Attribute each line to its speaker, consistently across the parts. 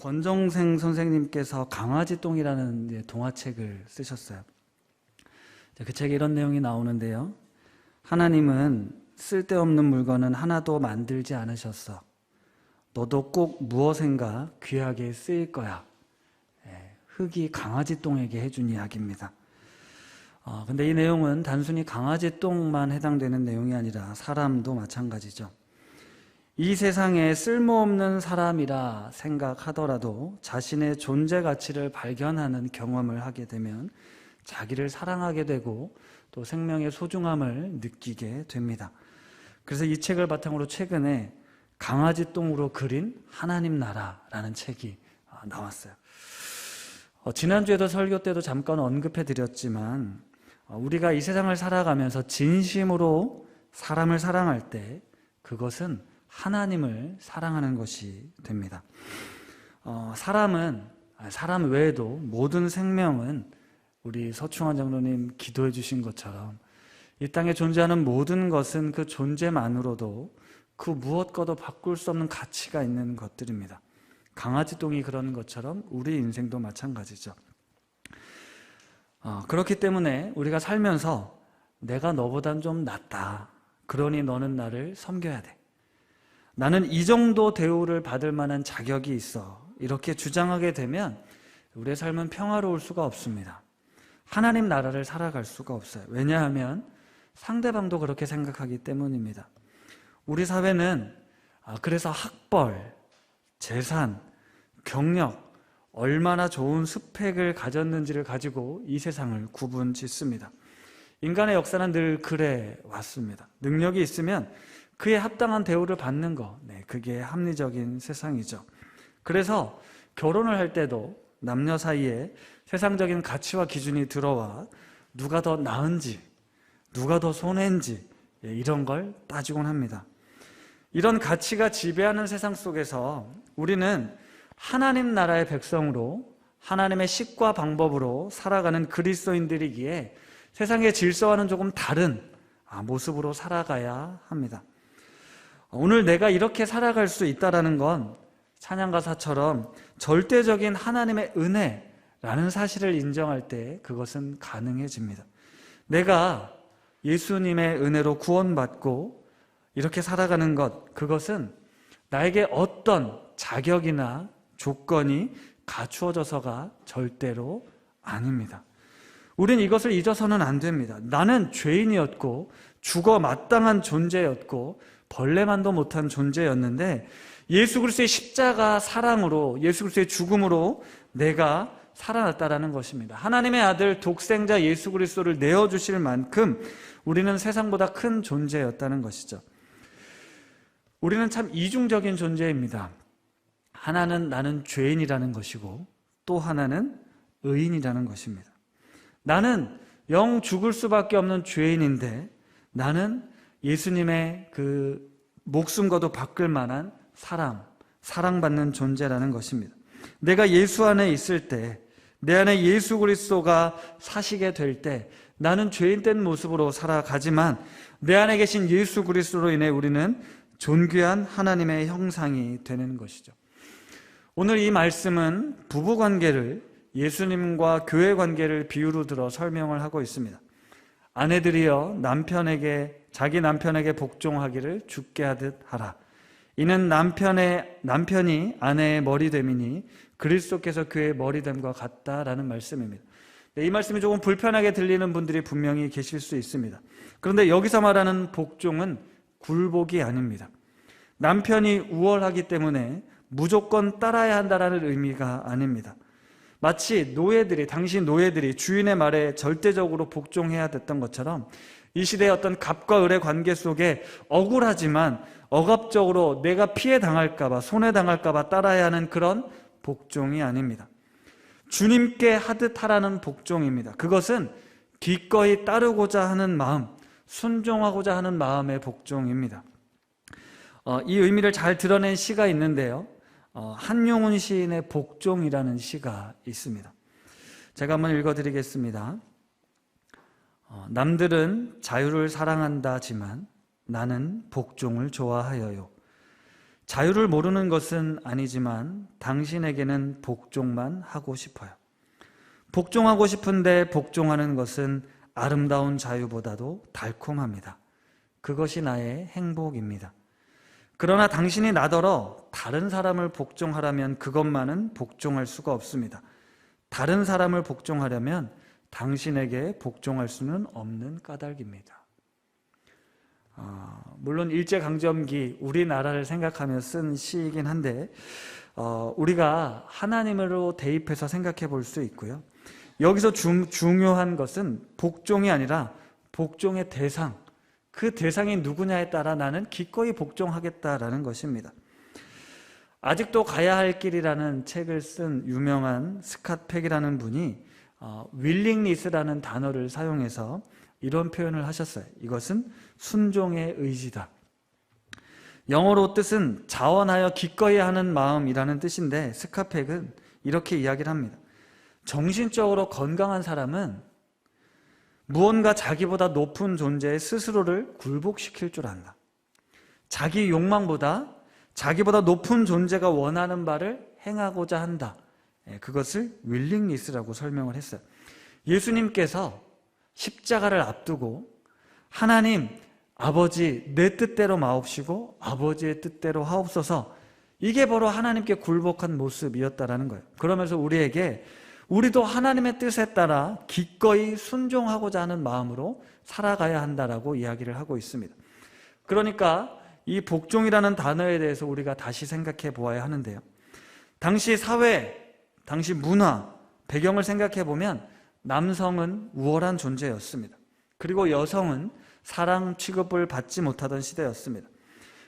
Speaker 1: 권정생 선생님께서 강아지똥이라는 동화책을 쓰셨어요. 그 책에 이런 내용이 나오는데요. 하나님은 쓸데없는 물건은 하나도 만들지 않으셨어. 너도 꼭 무엇인가 귀하게 쓰일 거야. 흙이 강아지 똥에게 해준 이야기입니다. 근데 이 내용은 단순히 강아지 똥만 해당되는 내용이 아니라 사람도 마찬가지죠. 이 세상에 쓸모없는 사람이라 생각하더라도 자신의 존재 가치를 발견하는 경험을 하게 되면 자기를 사랑하게 되고 또 생명의 소중함을 느끼게 됩니다. 그래서 이 책을 바탕으로 최근에 강아지 똥으로 그린 하나님 나라라는 책이 나왔어요. 지난주에도 설교 때도 잠깐 언급해 드렸지만 우리가 이 세상을 살아가면서 진심으로 사람을 사랑할 때 그것은 하나님을 사랑하는 것이 됩니다. 사람 외에도 모든 생명은 우리 서충환 장로님 기도해 주신 것처럼 이 땅에 존재하는 모든 것은 그 존재만으로도 그 무엇과도 바꿀 수 없는 가치가 있는 것들입니다. 강아지 똥이 그런 것처럼 우리 인생도 마찬가지죠. 그렇기 때문에 우리가 살면서 내가 너보단 좀 낫다. 그러니 너는 나를 섬겨야 돼. 나는 이 정도 대우를 받을 만한 자격이 있어. 이렇게 주장하게 되면 우리의 삶은 평화로울 수가 없습니다. 하나님 나라를 살아갈 수가 없어요. 왜냐하면 상대방도 그렇게 생각하기 때문입니다. 우리 사회는 그래서 학벌, 재산, 경력, 얼마나 좋은 스펙을 가졌는지를 가지고 이 세상을 구분 짓습니다. 인간의 역사는 늘 그래 왔습니다. 능력이 있으면 그에 합당한 대우를 받는 것, 그게 합리적인 세상이죠. 그래서 결혼을 할 때도 남녀 사이에 세상적인 가치와 기준이 들어와 누가 더 나은지, 누가 더 손해인지 이런 걸 따지곤 합니다. 이런 가치가 지배하는 세상 속에서 우리는 하나님 나라의 백성으로 하나님의 식과 방법으로 살아가는 그리스도인들이기에 세상의 질서와는 조금 다른 모습으로 살아가야 합니다. 오늘 내가 이렇게 살아갈 수 있다는 건 찬양가사처럼 절대적인 하나님의 은혜라는 사실을 인정할 때 그것은 가능해집니다. 내가 예수님의 은혜로 구원받고 이렇게 살아가는 것, 그것은 나에게 어떤 자격이나 조건이 갖추어져서가 절대로 아닙니다. 우린 이것을 잊어서는 안 됩니다. 나는 죄인이었고 죽어 마땅한 존재였고 벌레만도 못한 존재였는데 예수 그리스도의 십자가 사랑으로, 예수 그리스도의 죽음으로 내가 살아났다라는 것입니다. 하나님의 아들 독생자 예수 그리스도를 내어주실 만큼 우리는 세상보다 큰 존재였다는 것이죠. 우리는 참 이중적인 존재입니다. 하나는 나는 죄인이라는 것이고 또 하나는 의인이라는 것입니다. 나는 영 죽을 수밖에 없는 죄인인데 나는 예수님의 그 목숨과도 바꿀 만한 사랑받는 존재라는 것입니다. 내가 예수 안에 있을 때, 내 안에 예수 그리스도가 사시게 될 때 나는 죄인된 모습으로 살아가지만 내 안에 계신 예수 그리스도로 인해 우리는 존귀한 하나님의 형상이 되는 것이죠. 오늘 이 말씀은 부부관계를, 예수님과 교회 관계를 비유로 들어 설명을 하고 있습니다. 아내들이여 자기 남편에게 복종하기를 주께 하듯 하라. 이는 남편이 아내의 머리됨이니 그리스도께서 그의 머리됨과 같다라는 말씀입니다. 이 말씀이 조금 불편하게 들리는 분들이 분명히 계실 수 있습니다. 그런데 여기서 말하는 복종은 굴복이 아닙니다. 남편이 우월하기 때문에 무조건 따라야 한다는 의미가 아닙니다. 마치 당시 노예들이 주인의 말에 절대적으로 복종해야 됐던 것처럼 이 시대의 어떤 갑과 을의 관계 속에 억울하지만 억압적으로 내가 피해 당할까봐, 손해당할까봐 따라야 하는 그런 복종이 아닙니다. 주님께 하듯 하라는 복종입니다. 그것은 기꺼이 따르고자 하는 마음, 순종하고자 하는 마음의 복종입니다. 이 의미를 잘 드러낸 시가 있는데요. 한용운 시인의 복종이라는 시가 있습니다. 제가 한번 읽어드리겠습니다. 남들은 자유를 사랑한다지만 나는 복종을 좋아하여요. 자유를 모르는 것은 아니지만 당신에게는 복종만 하고 싶어요. 복종하고 싶은데 복종하는 것은 아름다운 자유보다도 달콤합니다. 그것이 나의 행복입니다. 그러나 당신이 나더러 다른 사람을 복종하라면 그것만은 복종할 수가 없습니다. 다른 사람을 복종하려면 당신에게 복종할 수는 없는 까닭입니다. 물론 일제강점기 우리나라를 생각하며 쓴 시이긴 한데 우리가 하나님으로 대입해서 생각해 볼 수 있고요. 여기서 중요한 것은 복종이 아니라 복종의 대상, 그 대상이 누구냐에 따라 나는 기꺼이 복종하겠다라는 것입니다. 아직도 가야 할 길이라는 책을 쓴 유명한 스캇 팩이라는 분이 윌링리스라는 단어를 사용해서 이런 표현을 하셨어요. 이것은 순종의 의지다. 영어로 뜻은 자원하여 기꺼이 하는 마음이라는 뜻인데 스캇 팩은 이렇게 이야기를 합니다. 정신적으로 건강한 사람은 무언가 자기보다 높은 존재의 스스로를 굴복시킬 줄 안다. 자기 욕망보다 자기보다 높은 존재가 원하는 바를 행하고자 한다. 그것을 윌링리스라고 설명을 했어요. 예수님께서 십자가를 앞두고 하나님 아버지 내 뜻대로 마옵시고 아버지의 뜻대로 하옵소서, 이게 바로 하나님께 굴복한 모습이었다라는 거예요. 그러면서 우리도 하나님의 뜻에 따라 기꺼이 순종하고자 하는 마음으로 살아가야 한다라고 이야기를 하고 있습니다. 그러니까 이 복종이라는 단어에 대해서 우리가 다시 생각해 보아야 하는데요. 당시 사회, 당시 문화, 배경을 생각해 보면 남성은 우월한 존재였습니다. 그리고 여성은 사랑 취급을 받지 못하던 시대였습니다.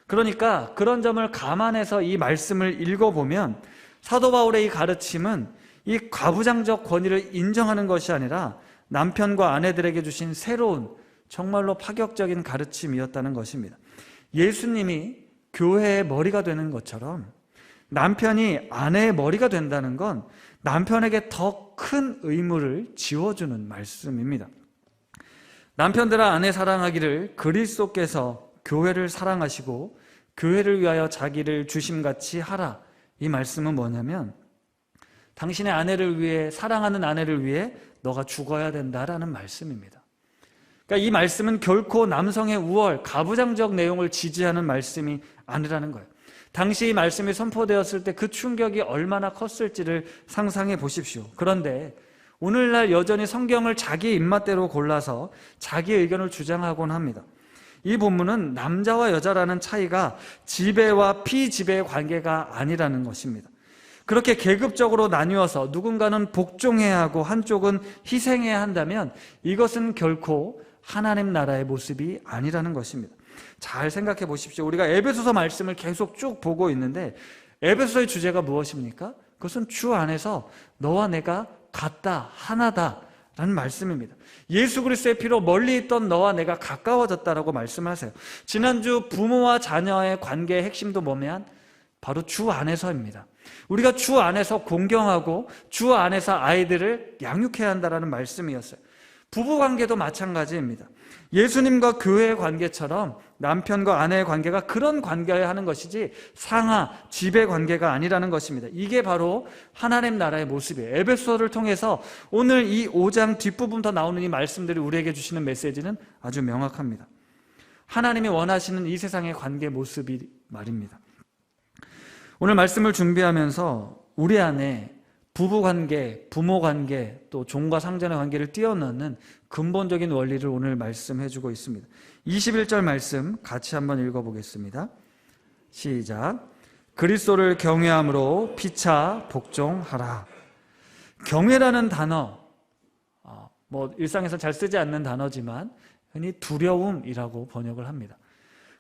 Speaker 1: 그러니까 그런 점을 감안해서 이 말씀을 읽어보면 사도 바울의 이 가르침은 이 가부장적 권위를 인정하는 것이 아니라 남편과 아내들에게 주신 새로운 정말로 파격적인 가르침이었다는 것입니다. 예수님이 교회의 머리가 되는 것처럼 남편이 아내의 머리가 된다는 건 남편에게 더 큰 의무를 지워주는 말씀입니다. 남편들아 아내 사랑하기를 그리스도께서 교회를 사랑하시고 교회를 위하여 자기를 주심같이 하라. 이 말씀은 뭐냐면 당신의 아내를 위해, 사랑하는 아내를 위해 너가 죽어야 된다라는 말씀입니다. 그러니까 이 말씀은 결코 남성의 우월, 가부장적 내용을 지지하는 말씀이 아니라는 거예요. 당시 이 말씀이 선포되었을 때 그 충격이 얼마나 컸을지를 상상해 보십시오. 그런데 오늘날 여전히 성경을 자기 입맛대로 골라서 자기 의견을 주장하곤 합니다. 이 본문은 남자와 여자라는 차이가 지배와 피지배의 관계가 아니라는 것입니다. 그렇게 계급적으로 나뉘어서 누군가는 복종해야 하고 한쪽은 희생해야 한다면 이것은 결코 하나님 나라의 모습이 아니라는 것입니다. 잘 생각해 보십시오. 우리가 에베소서 말씀을 계속 쭉 보고 있는데 에베소서의 주제가 무엇입니까? 그것은 주 안에서 너와 내가 같다, 하나다 라는 말씀입니다. 예수 그리스도의 피로 멀리 있던 너와 내가 가까워졌다라고 말씀하세요. 지난주 부모와 자녀의 관계의 핵심도 뭐면 바로 주 안에서입니다. 우리가 주 안에서 공경하고 주 안에서 아이들을 양육해야 한다는 말씀이었어요. 부부관계도 마찬가지입니다. 예수님과 교회의 관계처럼 남편과 아내의 관계가 그런 관계여야 하는 것이지 상하, 지배 관계가 아니라는 것입니다. 이게 바로 하나님 나라의 모습이에요. 에베소서를 통해서 오늘 이 5장 뒷부분부터 나오는 이 말씀들이 우리에게 주시는 메시지는 아주 명확합니다. 하나님이 원하시는 이 세상의 관계 모습이 말입니다. 오늘 말씀을 준비하면서 우리 안에 부부관계, 부모관계, 또 종과 상전의 관계를 뛰어넘는 근본적인 원리를 오늘 말씀해주고 있습니다. 21절 말씀 같이 한번 읽어보겠습니다. 시작. 그리스도를 경외함으로 피차 복종하라. 경외라는 단어, 일상에서 잘 쓰지 않는 단어지만 흔히 두려움이라고 번역을 합니다.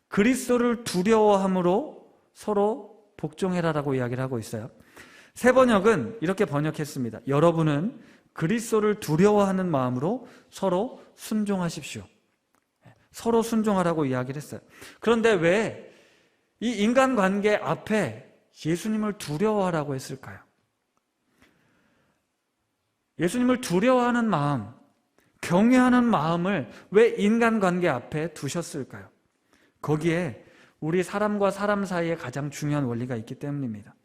Speaker 1: 그리스도를 두려워함으로 서로 복종해라라고 이야기를 하고 있어요. 새 번역은 이렇게 번역했습니다. 여러분은 그리스도를 두려워하는 마음으로 서로 순종하십시오. 서로 순종하라고 이야기를 했어요. 그런데 왜 이 인간관계 앞에 예수님을 두려워하라고 했을까요? 예수님을 두려워하는 마음, 경외하는 마음을 왜 인간관계 앞에 두셨을까요? 거기에 우리 사람과 사람 사이에 가장 중요한 원리가 있기 때문입니다.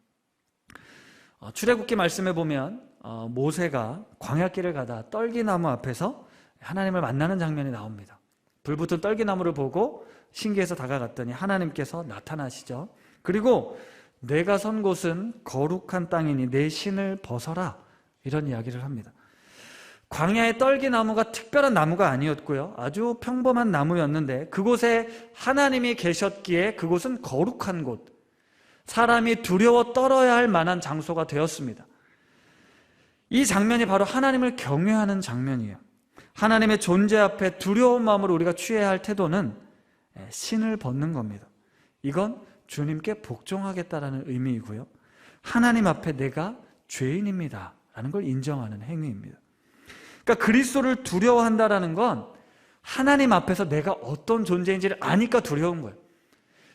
Speaker 1: 출애굽기 말씀에 보면 모세가 광야길을 가다 떨기나무 앞에서 하나님을 만나는 장면이 나옵니다. 불붙은 떨기나무를 보고 신기해서 다가갔더니 하나님께서 나타나시죠. 그리고 내가 선 곳은 거룩한 땅이니 내 신을 벗어라, 이런 이야기를 합니다. 광야의 떨기나무가 특별한 나무가 아니었고요, 아주 평범한 나무였는데 그곳에 하나님이 계셨기에 그곳은 거룩한 곳, 사람이 두려워 떨어야 할 만한 장소가 되었습니다. 이 장면이 바로 하나님을 경외하는 장면이에요. 하나님의 존재 앞에 두려운 마음으로 우리가 취해야 할 태도는 신을 벗는 겁니다. 이건 주님께 복종하겠다라는 의미이고요, 하나님 앞에 내가 죄인입니다 라는 걸 인정하는 행위입니다. 그러니까 그리스도를 두려워한다라는 건 하나님 앞에서 내가 어떤 존재인지를 아니까 두려운 거예요.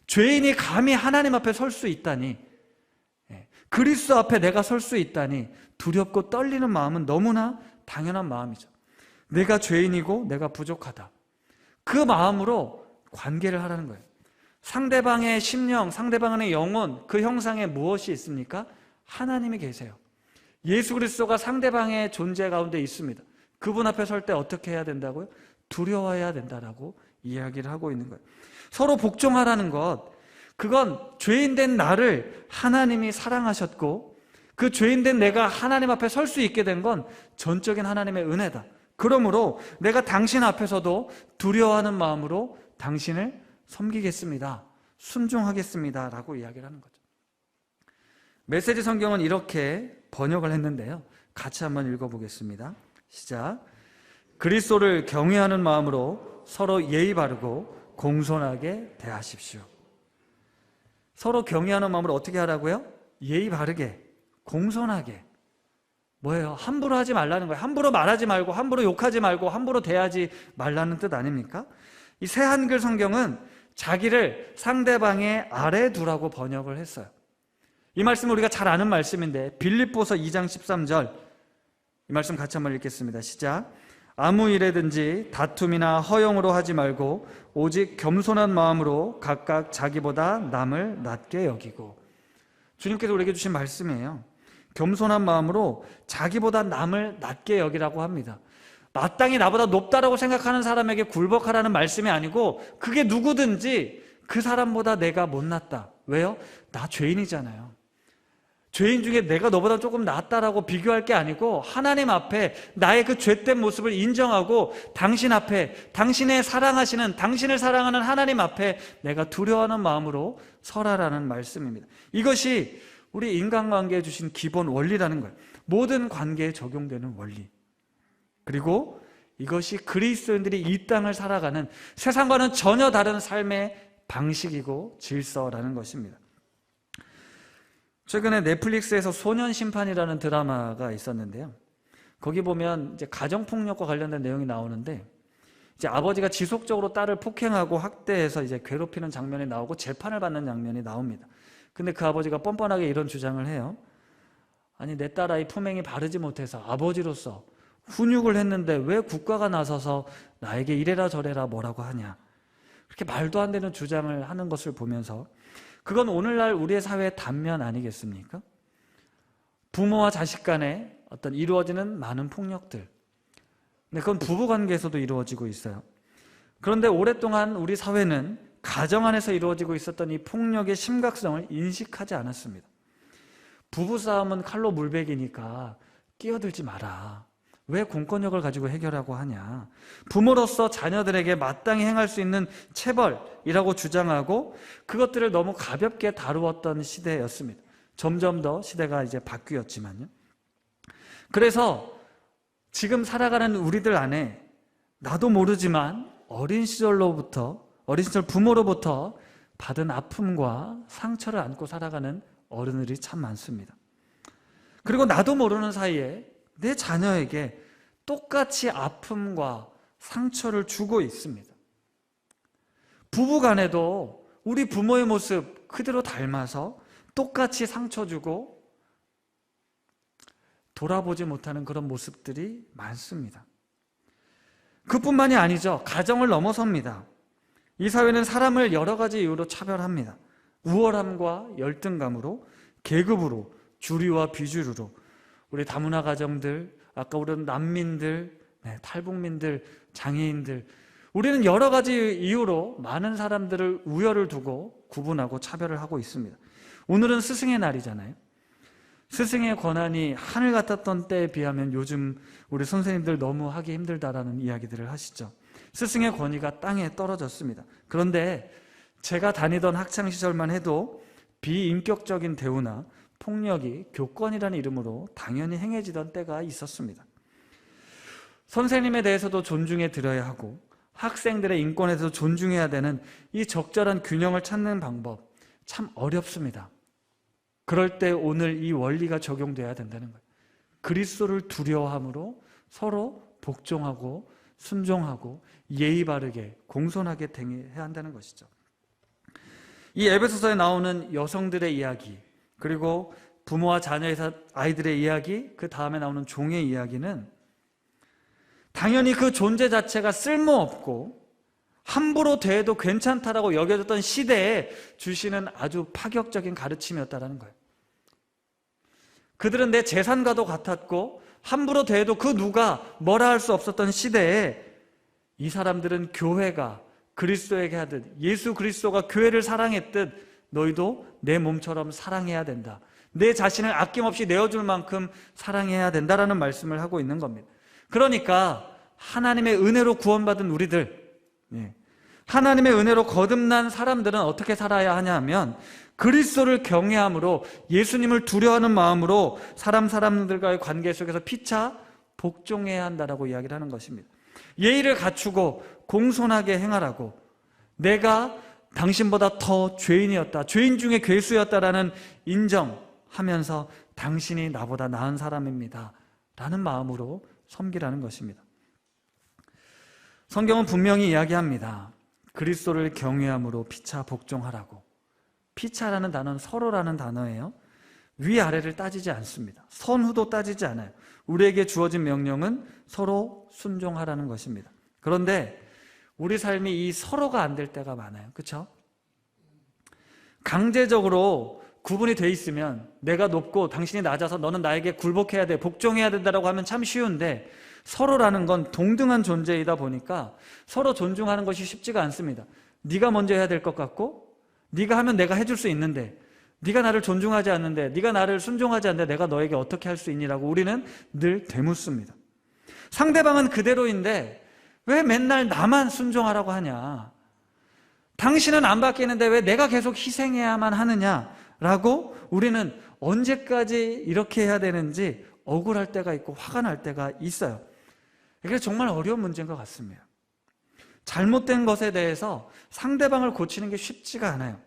Speaker 1: 죄인이 감히 하나님 앞에 설 수 있다니, 그리스도 앞에 내가 설 수 있다니 두렵고 떨리는 마음은 너무나 당연한 마음이죠. 내가 죄인이고 내가 부족하다, 그 마음으로 관계를 하라는 거예요. 상대방의 심령, 상대방의 영혼, 그 형상에 무엇이 있습니까? 하나님이 계세요. 예수 그리스도가 상대방의 존재 가운데 있습니다. 그분 앞에 설 때 어떻게 해야 된다고요? 두려워해야 된다라고 이야기를 하고 있는 거예요. 서로 복종하라는 것, 그건 죄인된 나를 하나님이 사랑하셨고 그 죄인된 내가 하나님 앞에 설 수 있게 된 건 전적인 하나님의 은혜다. 그러므로 내가 당신 앞에서도 두려워하는 마음으로 당신을 섬기겠습니다, 순종하겠습니다 라고 이야기를 하는 거죠. 메시지 성경은 이렇게 번역을 했는데요, 같이 한번 읽어보겠습니다. 시작. 그리스도를 경외하는 마음으로 서로 예의 바르고 공손하게 대하십시오. 서로 경외하는 마음으로 어떻게 하라고요? 예의 바르게, 공손하게. 뭐예요? 함부로 하지 말라는 거예요. 함부로 말하지 말고, 함부로 욕하지 말고, 함부로 대하지 말라는 뜻 아닙니까? 이 새 한글 성경은 자기를 상대방의 아래 두라고 번역을 했어요. 이 말씀은 우리가 잘 아는 말씀인데 빌립보서 2장 13절, 이 말씀 같이 한번 읽겠습니다. 시작. 아무 일에든지 다툼이나 허용으로 하지 말고 오직 겸손한 마음으로 각각 자기보다 남을 낮게 여기고. 주님께서 우리에게 주신 말씀이에요. 겸손한 마음으로 자기보다 남을 낮게 여기라고 합니다. 마땅히 나보다 높다라고 생각하는 사람에게 굴복하라는 말씀이 아니고, 그게 누구든지 그 사람보다 내가 못났다. 왜요? 나 죄인이잖아요. 죄인 중에 내가 너보다 조금 낫다라고 비교할 게 아니고 하나님 앞에 나의 그 죄된 모습을 인정하고 당신 앞에, 당신의 사랑하시는, 당신을 사랑하는 하나님 앞에 내가 두려워하는 마음으로 서라라는 말씀입니다. 이것이 우리 인간관계에 주신 기본 원리라는 거예요. 모든 관계에 적용되는 원리. 그리고 이것이 그리스도인들이 이 땅을 살아가는 세상과는 전혀 다른 삶의 방식이고 질서라는 것입니다. 최근에 넷플릭스에서 소년심판이라는 드라마가 있었는데요, 거기 보면 이제 가정폭력과 관련된 내용이 나오는데, 이제 아버지가 지속적으로 딸을 폭행하고 학대해서 이제 괴롭히는 장면이 나오고 재판을 받는 장면이 나옵니다. 근데 그 아버지가 뻔뻔하게 이런 주장을 해요. 아니, 내 딸아이 품행이 바르지 못해서 아버지로서 훈육을 했는데 왜 국가가 나서서 나에게 이래라 저래라 뭐라고 하냐, 그렇게 말도 안 되는 주장을 하는 것을 보면서, 그건 오늘날 우리의 사회의 단면 아니겠습니까? 부모와 자식 간에 어떤 이루어지는 많은 폭력들, 근데 그건 부부관계에서도 이루어지고 있어요. 그런데 오랫동안 우리 사회는 가정 안에서 이루어지고 있었던 이 폭력의 심각성을 인식하지 않았습니다. 부부싸움은 칼로 물베기니까 끼어들지 마라, 왜 공권력을 가지고 해결하고 하냐, 부모로서 자녀들에게 마땅히 행할 수 있는 체벌이라고 주장하고 그것들을 너무 가볍게 다루었던 시대였습니다. 점점 더 시대가 이제 바뀌었지만요. 그래서 지금 살아가는 우리들 안에 나도 모르지만 어린 시절 부모로부터 받은 아픔과 상처를 안고 살아가는 어른들이 참 많습니다. 그리고 나도 모르는 사이에 내 자녀에게 똑같이 아픔과 상처를 주고 있습니다. 부부간에도 우리 부모의 모습 그대로 닮아서 똑같이 상처 주고 돌아보지 못하는 그런 모습들이 많습니다. 그뿐만이 아니죠. 가정을 넘어섭니다. 이 사회는 사람을 여러 가지 이유로 차별합니다. 우월함과 열등감으로, 계급으로, 주류와 비주류로, 우리 다문화 가정들, 아까 우리는 난민들, 탈북민들, 장애인들, 우리는 여러 가지 이유로 많은 사람들을 우열을 두고 구분하고 차별을 하고 있습니다. 오늘은 스승의 날이잖아요. 스승의 권한이 하늘 같았던 때에 비하면 요즘 우리 선생님들 너무 하기 힘들다라는 이야기들을 하시죠. 스승의 권위가 땅에 떨어졌습니다. 그런데 제가 다니던 학창시절만 해도 비인격적인 대우나 폭력이 교권이라는 이름으로 당연히 행해지던 때가 있었습니다. 선생님에 대해서도 존중해 드려야 하고 학생들의 인권에 대해서 존중해야 되는 이 적절한 균형을 찾는 방법 참 어렵습니다. 그럴 때 오늘 이 원리가 적용돼야 된다는 거예요. 그리스도를 두려워함으로 서로 복종하고 순종하고 예의 바르게 공손하게 대해야 한다는 것이죠. 이 에베소서에 나오는 여성들의 이야기, 그리고 부모와 자녀에서 아이들의 이야기, 그 다음에 나오는 종의 이야기는 당연히 그 존재 자체가 쓸모없고 함부로 대해도 괜찮다라고 여겨졌던 시대에 주시는 아주 파격적인 가르침이었다는 거예요. 그들은 내 재산과도 같았고 함부로 대해도 그 누가 뭐라 할 수 없었던 시대에 이 사람들은 교회가 그리스도에게 하듯 예수 그리스도가 교회를 사랑했듯 너희도 내 몸처럼 사랑해야 된다. 내 자신을 아낌없이 내어줄 만큼 사랑해야 된다라는 말씀을 하고 있는 겁니다. 그러니까 하나님의 은혜로 구원받은 우리들, 하나님의 은혜로 거듭난 사람들은 어떻게 살아야 하냐 하면 그리스도를 경외함으로 예수님을 두려워하는 마음으로 사람들과의 관계 속에서 피차 복종해야 한다라고 이야기를 하는 것입니다. 예의를 갖추고 공손하게 행하라고, 내가 당신보다 더 죄인이었다, 죄인 중에 괴수였다라는 인정하면서 당신이 나보다 나은 사람입니다 라는 마음으로 섬기라는 것입니다. 성경은 분명히 이야기합니다. 그리스도를 경외함으로 피차 복종하라고. 피차라는 단어는 서로라는 단어예요. 위아래를 따지지 않습니다. 선후도 따지지 않아요. 우리에게 주어진 명령은 서로 순종하라는 것입니다. 그런데 우리 삶이 이 서로가 안 될 때가 많아요. 그렇죠? 강제적으로 구분이 돼 있으면 내가 높고 당신이 낮아서 너는 나에게 굴복해야 돼, 복종해야 된다라고 하면 참 쉬운데, 서로라는 건 동등한 존재이다 보니까 서로 존중하는 것이 쉽지가 않습니다. 네가 먼저 해야 될 것 같고, 네가 하면 내가 해줄 수 있는데, 네가 나를 존중하지 않는데, 네가 나를 순종하지 않는데 내가 너에게 어떻게 할 수 있니라고 우리는 늘 되묻습니다. 상대방은 그대로인데 왜 맨날 나만 순종하라고 하냐, 당신은 안 바뀌는데 왜 내가 계속 희생해야만 하느냐라고 우리는 언제까지 이렇게 해야 되는지 억울할 때가 있고 화가 날 때가 있어요. 이게 정말 어려운 문제인 것 같습니다. 잘못된 것에 대해서 상대방을 고치는 게 쉽지가 않아요.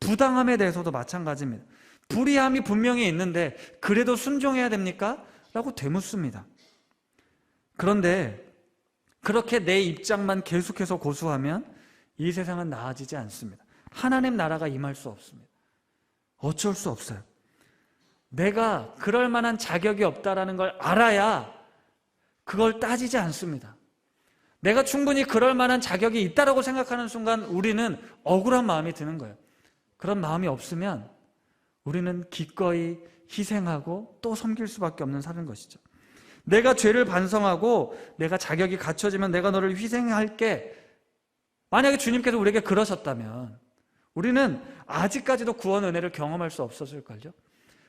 Speaker 1: 부당함에 대해서도 마찬가지입니다. 불의함이 분명히 있는데 그래도 순종해야 됩니까? 라고 되묻습니다. 그런데 그렇게 내 입장만 계속해서 고수하면 이 세상은 나아지지 않습니다. 하나님 나라가 임할 수 없습니다. 어쩔 수 없어요. 내가 그럴 만한 자격이 없다라는 걸 알아야 그걸 따지지 않습니다. 내가 충분히 그럴 만한 자격이 있다라고 생각하는 순간 우리는 억울한 마음이 드는 거예요. 그런 마음이 없으면 우리는 기꺼이 희생하고 또 섬길 수밖에 없는 사는 것이죠. 내가 죄를 반성하고 내가 자격이 갖춰지면 내가 너를 희생할게, 만약에 주님께서 우리에게 그러셨다면 우리는 아직까지도 구원 은혜를 경험할 수 없었을걸요.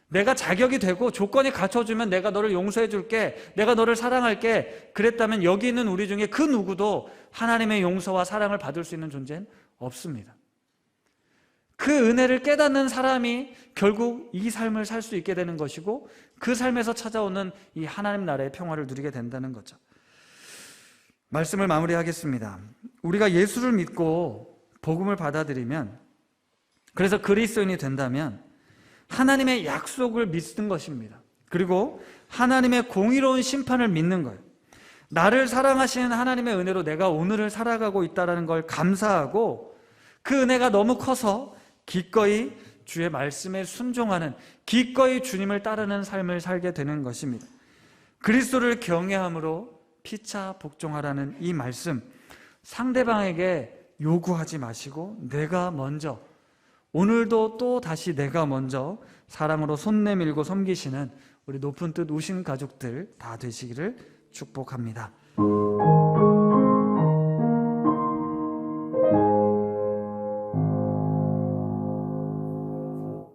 Speaker 1: 내가 자격이 되고 조건이 갖춰주면 내가 너를 용서해 줄게, 내가 너를 사랑할게, 그랬다면 여기 있는 우리 중에 그 누구도 하나님의 용서와 사랑을 받을 수 있는 존재는 없습니다. 그 은혜를 깨닫는 사람이 결국 이 삶을 살 수 있게 되는 것이고, 그 삶에서 찾아오는 이 하나님 나라의 평화를 누리게 된다는 거죠. 말씀을 마무리하겠습니다. 우리가 예수를 믿고 복음을 받아들이면, 그래서 그리스도인이 된다면 하나님의 약속을 믿는 것입니다. 그리고 하나님의 공의로운 심판을 믿는 거예요. 나를 사랑하시는 하나님의 은혜로 내가 오늘을 살아가고 있다는 걸 감사하고, 그 은혜가 너무 커서 기꺼이 주의 말씀에 순종하는, 기꺼이 주님을 따르는 삶을 살게 되는 것입니다. 그리스도를 경외함으로 피차 복종하라는 이 말씀, 상대방에게 요구하지 마시고 내가 먼저, 오늘도 또 다시 내가 먼저 사랑으로 손 내밀고 섬기시는 우리 높은 뜻 우신 가족들 다 되시기를 축복합니다.